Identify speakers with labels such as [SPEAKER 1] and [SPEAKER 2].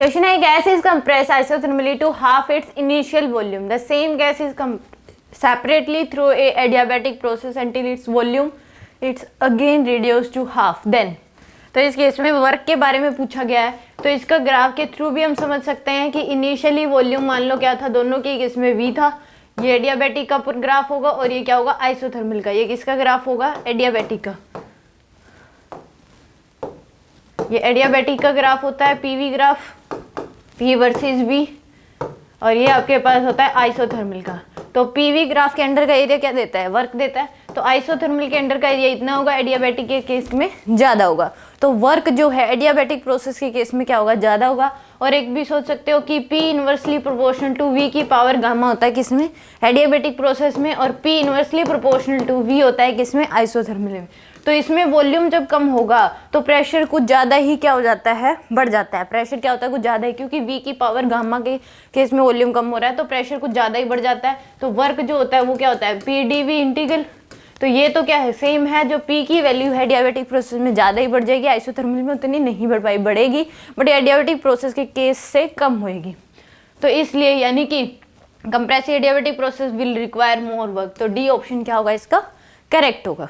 [SPEAKER 1] Question है gas is compressed isothermally to half its initial volume. The same gas is separately through a adiabatic process until its volume it's again reduced to half. Then तो इस case में work के बारे में पूछा गया है, तो इसका ग्राफ के थ्रू भी हम समझ सकते हैं कि इनिशियली वॉल्यूम मान लो क्या था, दोनों की, इसमें V था, ये एडियाबैटिक का ग्राफ होगा और ये क्या होगा आइसोथर्मल का, ये किसका ग्राफ होगा एडियाबैटिक का, ये एडियाबैटिक का ग्राफ होता है PV graph, P versus V, और ये आपके पास होता है आइसोथर्मल का। तो PV ग्राफ के अंडर का एरिया क्या देता है, वर्क देता है, तो आइसोथर्मल के अंडर का एरिया इतना होगा, एडियाबैटिक के केस में ज़्यादा होगा। तो वर्क जो है एडियाबैटिक प्रोसेस के केस में क्या होगा, ज़्यादा होगा। और एक भी सोच सकते हो कि P inversely proportional to V की पावर गामा होता है किसमें, एडियाबैटिक प्रोसेस में, और P inversely proportional to V होता है किसमें, आइसोथर्मल में। तो इसमें वॉल्यूम जब कम होगा तो प्रेशर कुछ ज़्यादा ही क्या हो जाता है, बढ़ जाता है। प्रेशर क्या होता है, कुछ ज़्यादा ही, क्योंकि V की पावर गामा के केस में वॉल्यूम कम हो रहा है तो प्रेशर कुछ ज़्यादा ही बढ़ जाता है। तो वर्क जो होता है वो क्या होता है PdV इंटीग्रल। तो ये तो क्या है, सेम है, जो P की वैल्यू है एडियाबैटिक प्रोसेस में ज़्यादा ही बढ़ जाएगी, आइसोथर्मल में उतनी नहीं बढ़ पाई, बढ़ेगी बट एडियाबैटिक प्रोसेस के केस से कम होएगी। तो इसलिए यानी कि compressive adiabatic process will require more work. तो डी ऑप्शन क्या होगा इसका करेक्ट होगा।